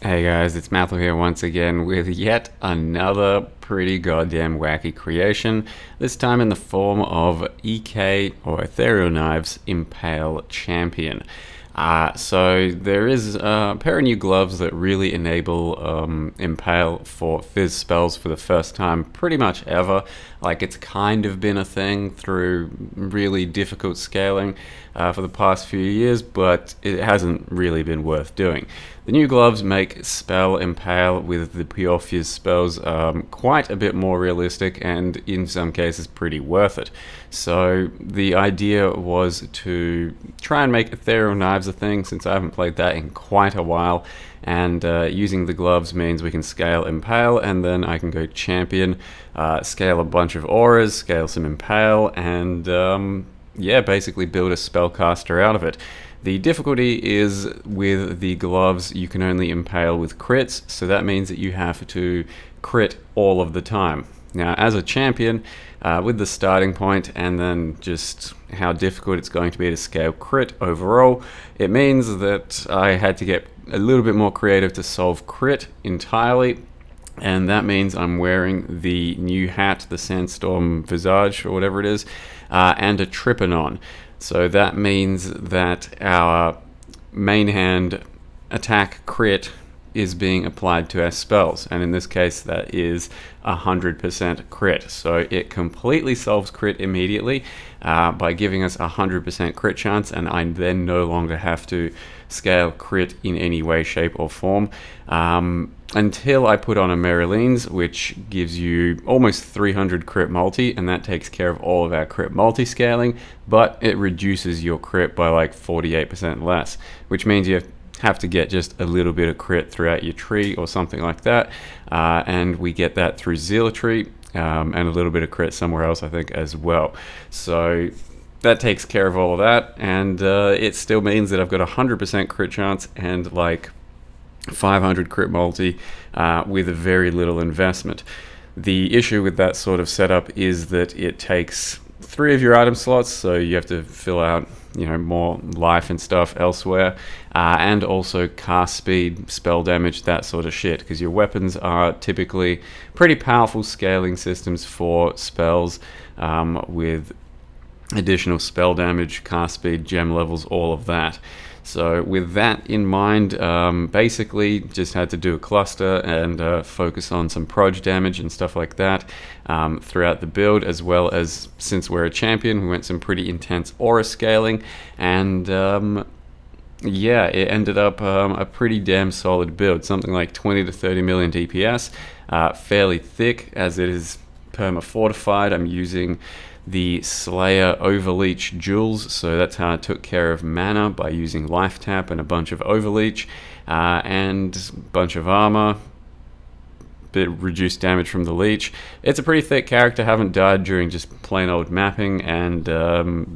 Hey guys, it's Mathel here once again with yet another pretty goddamn wacky creation, this time in the form of EK or Ethereal Knives Impale Champion. So there is a pair of new gloves that really enable Impale for fizz spells for the first time pretty much ever. Like, it's kind of been a thing through really difficult scaling for the past few years, but it hasn't really been worth doing. The new gloves make Spell Impale with the pure fizz spells quite a bit more realistic and in some cases pretty worth it. So the idea was to try and make Ethereal Knives a thing, since I haven't played that in quite a while, and using the gloves means we can scale Impale, and then I can go Champion, scale a bunch of auras, scale some Impale, and yeah, basically build a spellcaster out of it. The difficulty is with the gloves, you can only impale with crits, so that means that you have to crit all of the time. Now, as a champion, with the starting point and then just how difficult it's going to be to scale crit overall, it means that I had to get a little bit more creative to solve crit entirely. And that means I'm wearing the new hat, the Sandstorm Visage or whatever it is, and a Trypanon. So that means that our main hand attack crit is being applied to our spells, and in this case that is 100% crit. So it completely solves crit immediately by giving us 100% crit chance, and I then no longer have to scale crit in any way, shape or form until I put on a Merylines, which gives you almost 300 crit multi, and that takes care of all of our crit multi scaling, but it reduces your crit by like 48% less, which means you have to get just a little bit of crit throughout your tree or something like that, and we get that through Zealotry, and a little bit of crit somewhere else I think as well. So that takes care of all of that, and it still means that I've got 100% crit chance and like 500 crit multi with very little investment. The issue with that sort of setup is that it takes 3 of your item slots, so you have to fill out, you know, more life and stuff elsewhere, and also cast speed, spell damage, that sort of shit, because your weapons are typically pretty powerful scaling systems for spells, with additional spell damage, cast speed, gem levels, all of that. So with that in mind, basically just had to do a cluster and focus on some proj damage and stuff like that throughout the build, as well as, since we're a champion, we went some pretty intense aura scaling, and yeah, it ended up a pretty damn solid build, something like 20 to 30 million DPS, fairly thick as it is perma fortified. I'm using the Slayer Overleach jewels, so that's how I took care of mana, by using life tap and a bunch of Overleach and a bunch of armor, bit reduced damage from the leech. It's a pretty thick character. Haven't died during just plain old mapping and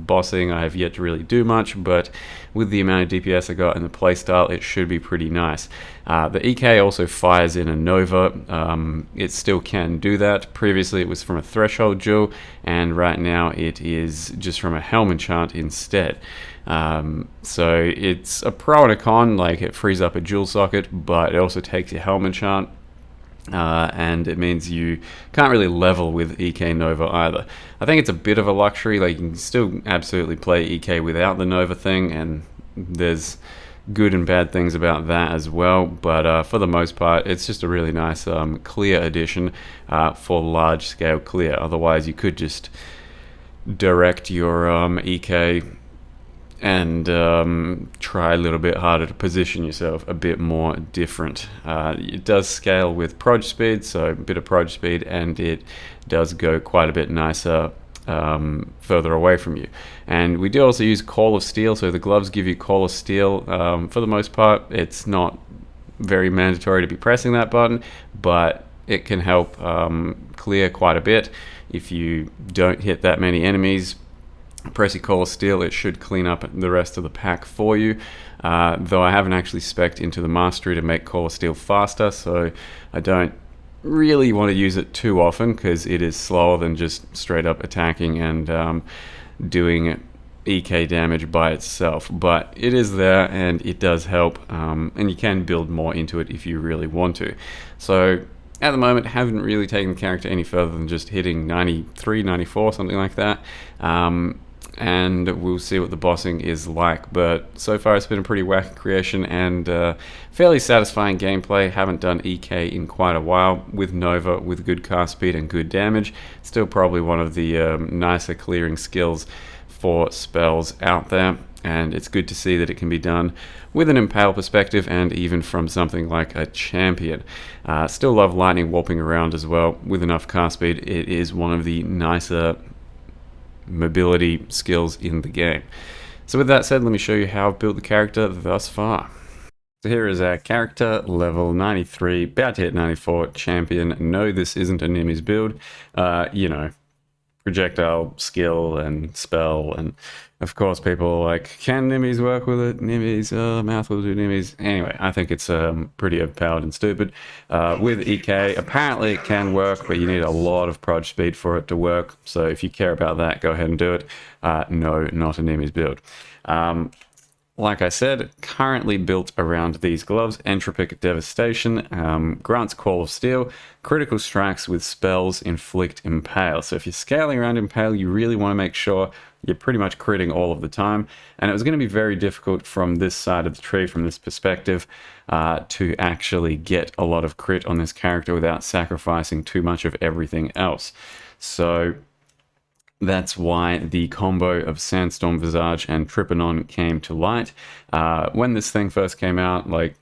bossing. I have yet to really do much, but with the amount of DPS I got in the playstyle, it should be pretty nice. The EK also fires in a Nova. It still can do that. Previously it was from a Threshold jewel, and right now it is just from a Helm enchant instead. So it's a pro and a con. Like, it frees up a jewel socket, but it also takes your Helm enchant. And it means you can't really level with EK Nova either. I think it's a bit of a luxury. Like, you can still absolutely play EK without the Nova thing, and there's good and bad things about that as well, but for the most part it's just a really nice clear addition for large scale clear. Otherwise you could just direct your EK and try a little bit harder to position yourself a bit more different. It does scale with proj speed, so a bit of proj speed, and it does go quite a bit nicer further away from you. And we do also use Call of Steel, so the gloves give you Call of Steel. For the most part, it's not very mandatory to be pressing that button, but it can help clear quite a bit. If you don't hit that many enemies, pressing Call of Steel, it should clean up the rest of the pack for you. Though I haven't actually spec'd into the mastery to make Call of Steel faster, so I don't really want to use it too often, because it is slower than just straight up attacking and doing EK damage by itself, but it is there and it does help, and you can build more into it if you really want to. So at the moment, haven't really taken the character any further than just hitting 93, 94, something like that. And we'll see what the bossing is like, but so far it's been a pretty wacky creation and fairly satisfying gameplay. Haven't done EK in quite a while with Nova, with good cast speed and good damage. Still probably one of the nicer clearing skills for spells out there, and it's good to see that it can be done with an Impale perspective and even from something like a champion. Still love lightning warping around as well. With enough cast speed, it is one of the nicer mobility skills in the game. So with that said, let me show you how I've built the character thus far. So here is our character, level 93, about to hit 94, champion. No, this isn't a Nimi's build. You know, projectile skill and spell, and of course people are like, can Nimis work with it? Nimis, mouth will do Nimis. Anyway, I think it's pretty overpowered and stupid. With EK, apparently it can work, but you need a lot of proj speed for it to work, so if you care about that, go ahead and do it. No, not a Nimis build. Like I said, currently built around these gloves: Entropic Devastation, grants Call of Steel, critical strikes with spells, inflict Impale. So if you're scaling around Impale, you really want to make sure you're pretty much critting all of the time. And it was going to be very difficult from this side of the tree, from this perspective, to actually get a lot of crit on this character without sacrificing too much of everything else. So that's why the combo of Sandstorm Visage and Trypanon came to light. When this thing first came out, like,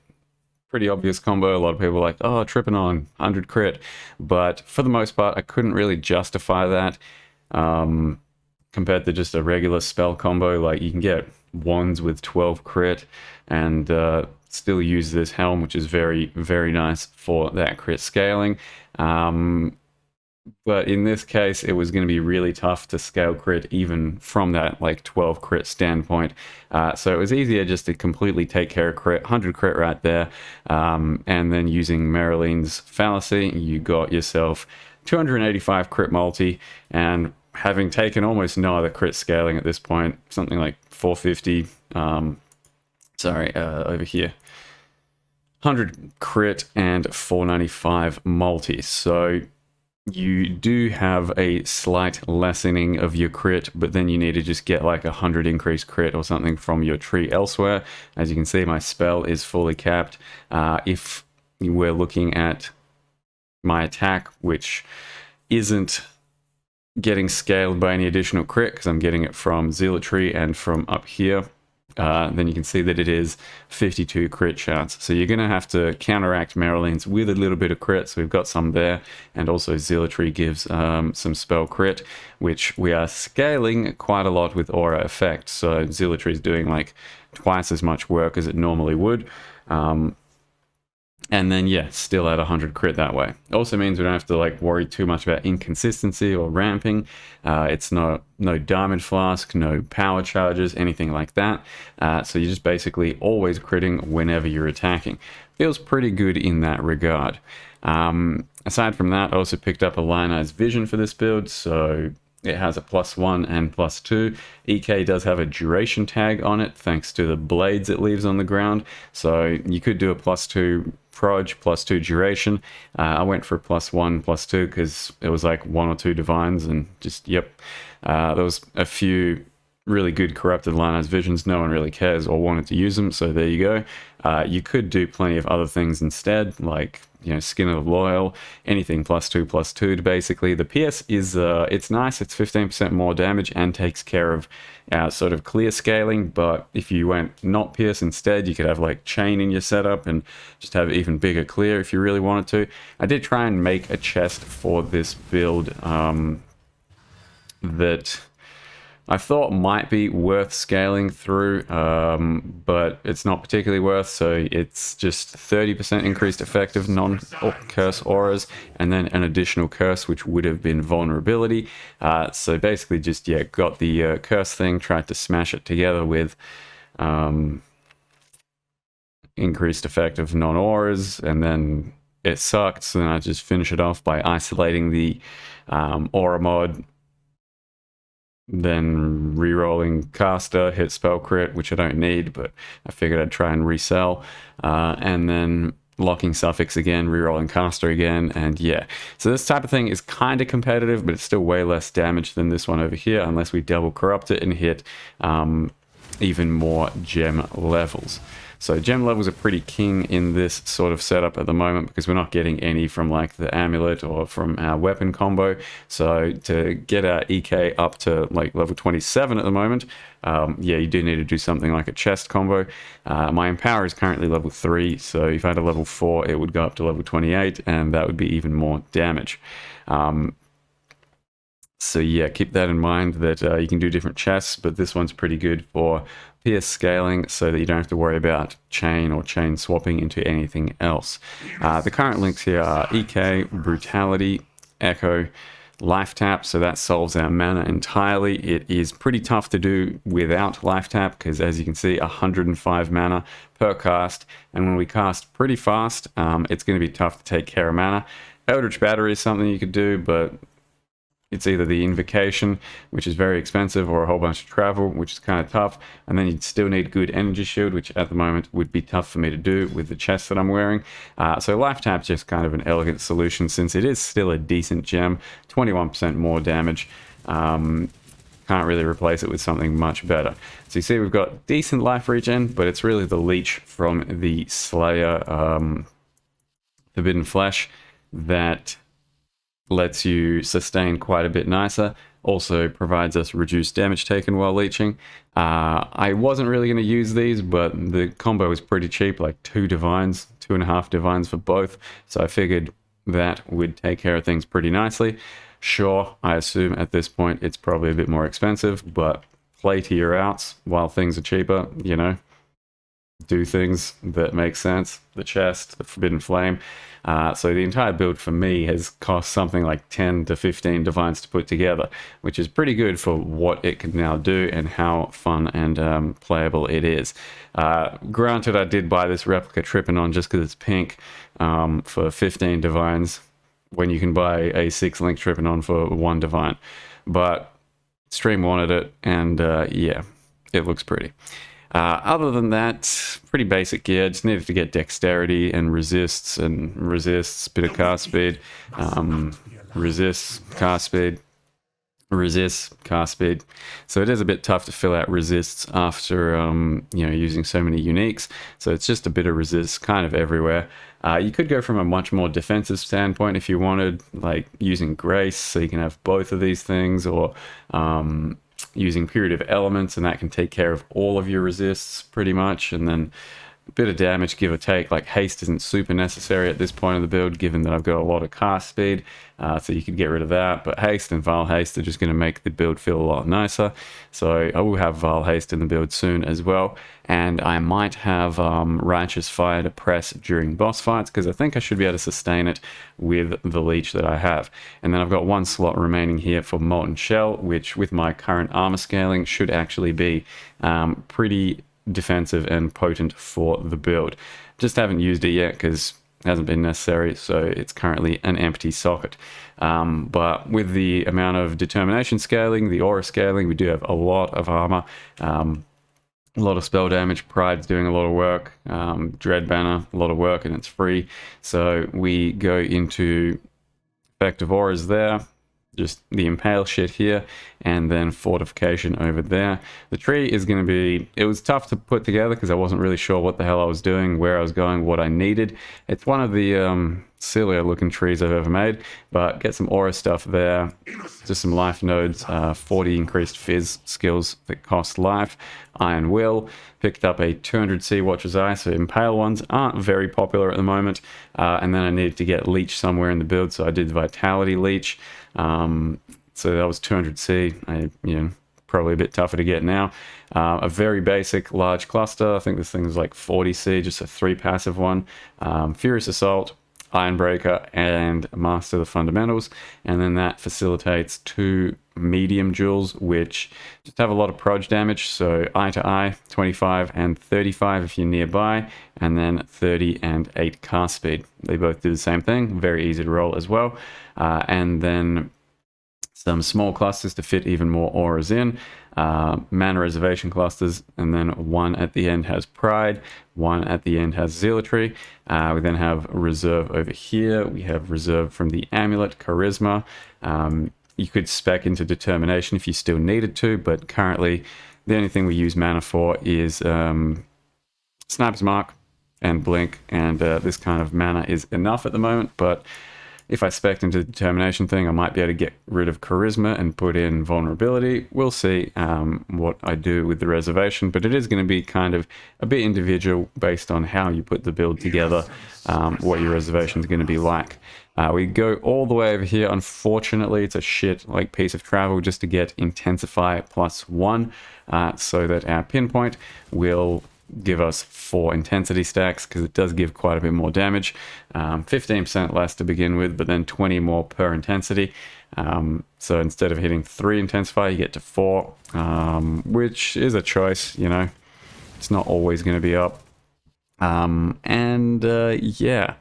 pretty obvious combo. A lot of people were like, oh, Trypanon, 100 crit. But for the most part, I couldn't really justify that compared to just a regular spell combo. Like, you can get wands with 12 crit and still use this helm, which is very, very nice for that crit scaling. But in this case, it was going to be really tough to scale crit even from that like 12 crit standpoint. So it was easier just to completely take care of crit, 100 crit right there. And then using Merrilin's fallacy, you got yourself 285 crit multi, and having taken almost no other crit scaling at this point, something like 450, over here. 100 crit and 495 multi. So you do have a slight lessening of your crit, but then you need to just get like 100 increased crit or something from your tree elsewhere. As you can see, my spell is fully capped. If we're looking at my attack, which isn't getting scaled by any additional crit because I'm getting it from Zealotry and from up here, then you can see that it is 52 crit chance. So you're going to have to counteract Merrilin's with a little bit of crit. So we've got some there, and also Zealotry gives some spell crit, which we are scaling quite a lot with Aura Effect. So Zealotry is doing like twice as much work as it normally would. And then, yeah, still at 100 crit that way. It also means we don't have to like worry too much about inconsistency or ramping. It's no diamond flask, no power charges, anything like that. So you're just basically always critting whenever you're attacking. Feels pretty good in that regard. Aside from that, I also picked up a Lionized Vision for this build, so it has a +1 and +2. EK does have a duration tag on it, thanks to the blades it leaves on the ground. So you could do a +2 proj, +2 duration. I went for +1, +2 because it was like 1 or 2 divines, and just, yep. There was a few really good corrupted Lionized Visions. No one really cares or wanted to use them, so there you go. You could do plenty of other things instead, like, you know, Skin of the Loyal, anything +2/+2 to basically. The PS is, it's nice, it's 15% more damage and takes care of sort of clear scaling, but if you went not Pierce instead, you could have like Chain in your setup and just have even bigger clear if you really wanted to. I did try and make a chest for this build that I thought might be worth scaling through, but it's not particularly worth, so it's just 30% increased effective non-curse auras, and then an additional curse, which would have been vulnerability. So basically just, yeah, got the curse thing, tried to smash it together with increased effective non-auras, and then it sucked, so then I just finish it off by isolating the aura mod then re-rolling caster, hit spell crit, which I don't need, but I figured I'd try and resell, and then locking suffix again, re-rolling caster again, and yeah. So this type of thing is kind of competitive, but it's still way less damage than this one over here, unless we double corrupt it and hit even more gem levels. So gem levels are pretty king in this sort of setup at the moment because we're not getting any from like the amulet or from our weapon combo. So to get our EK up to like level 27 at the moment, yeah, you do need to do something like a chest combo. My Empower is currently level 3, so if I had a level 4, it would go up to level 28, and that would be even more damage. So yeah, keep that in mind that you can do different chests, but this one's pretty good for PS scaling so that you don't have to worry about chain or chain swapping into anything else. The current links here are EK, Brutality, Echo, Life Tap, so that solves our mana entirely. It is pretty tough to do without Life Tap because, as you can see, 105 mana per cast, and when we cast pretty fast, it's going to be tough to take care of mana. Eldritch Battery is something you could do, but it's either the Invocation, which is very expensive, or a whole bunch of travel, which is kind of tough. And then you'd still need good Energy Shield, which at the moment would be tough for me to do with the chest that I'm wearing. So Life Tap's just kind of an elegant solution since it is still a decent gem, 21% more damage. Can't really replace it with something much better. So you see we've got decent life regen, but it's really the leech from the Slayer Forbidden Flesh that lets you sustain quite a bit nicer. Also provides us reduced damage taken while leeching. I wasn't really going to use these, but the combo was pretty cheap, like 2 divines, 2.5 divines for both. So I figured that would take care of things pretty nicely. Sure, I assume at this point it's probably a bit more expensive, but play to your outs while things are cheaper, you know. Do things that make sense. The chest, the Forbidden Flame. So the entire build for me has cost something like 10 to 15 divines to put together, which is pretty good for what it can now do and how fun and playable it is. Granted, I did buy this replica Trypanon just because it's pink for 15 divines when you can buy a 6-link Trypanon for 1 divine. But Stream wanted it, and yeah, it looks pretty. Other than that, pretty basic gear. Just needed to get dexterity and resists, bit of cast speed, resists, cast speed, resists, cast speed. So it is a bit tough to fill out resists after using so many uniques. So it's just a bit of resists kind of everywhere. You could go from a much more defensive standpoint if you wanted, like using Grace, so you can have both of these things, or using Period of Elements, and that can take care of all of your resists pretty much, and then a bit of damage give or take. Like Haste isn't super necessary at this point of the build given that I've got a lot of cast speed, so you could get rid of that, but Haste and Vile Haste are just going to make the build feel a lot nicer. So I will have Vile Haste in the build soon as well, and I might have Righteous Fire to press during boss fights because I think I should be able to sustain it with the leech that I have. And then I've got 1 slot remaining here for Molten Shell, which with my current armor scaling should actually be pretty defensive and potent for the build. Just haven't used it yet because it hasn't been necessary, so it's currently an empty socket. But with the amount of determination scaling, the aura scaling, we do have a lot of armor, a lot of spell damage. Pride's doing a lot of work, Dread Banner, a lot of work, and it's free. So we go into effective auras there, just the Impale shit here, and then Fortification over there. The tree is going to be, it was tough to put together because I wasn't really sure what the hell I was doing, where I was going, what I needed. It's one of the sillier looking trees I've ever made, but get some aura stuff there, just some life nodes, 40 increased fizz skills that cost life, Iron Will, picked up a 200 Sea Watcher's Eye, so Impale ones aren't very popular at the moment, and then I needed to get Leech somewhere in the build, so I did Vitality Leech. So that was 200 C. Probably a bit tougher to get now. A very basic large cluster. I think this thing is like 40 C, just a 3 passive one. Furious Assault, Ironbreaker, and Master the Fundamentals. And then that facilitates 2 medium jewels, which just have a lot of proj damage. So eye to eye, 25 and 35 if you're nearby, and then 30 and 8 cast speed. They both do the same thing. Very easy to roll as well. And then some small clusters to fit even more auras in, mana reservation clusters, and then one at the end has Pride, one at the end has Zealotry. We then have Reserve over here. We have Reserve from the Amulet, Charisma. You could spec into Determination if you still needed to, but currently the only thing we use mana for is Sniper's Mark and Blink, and this kind of mana is enough at the moment, but if I spec into the Determination thing, I might be able to get rid of Charisma and put in Vulnerability. We'll see what I do with the reservation, but it is going to be kind of a bit individual based on how you put the build together, what your reservation is going to be like. We go all the way over here. Unfortunately, it's a shit like piece of travel just to get Intensify +1, so that our pinpoint will give us 4 intensity stacks, because it does give quite a bit more damage. 15% less to begin with, but then 20 more per intensity. So instead of hitting 3 intensify, you get to 4, which is a choice, you know. It's not always going to be up. Yeah,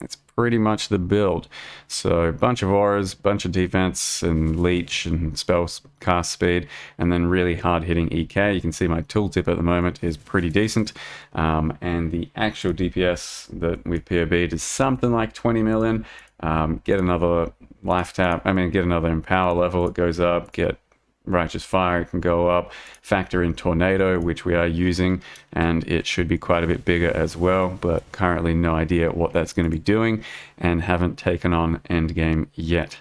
it's pretty much the build. So a bunch of auras, bunch of defense and leech and spell cast speed, and then really hard hitting EK. You can see my tooltip at the moment is pretty decent, and the actual DPS that we've POB'd is something like 20 million. Get another life tap, get another Impale level, it goes up. Get Righteous Fire, it can go up. Factor in Tornado, which we are using, and it should be quite a bit bigger as well, but currently no idea what that's going to be doing and haven't taken on endgame yet.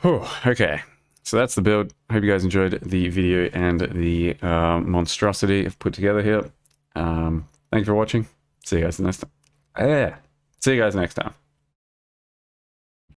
Whew, okay, so that's the build. Hope you guys enjoyed the video and the monstrosity I've put together here. Thank you for watching. See you guys next time. See you guys next time.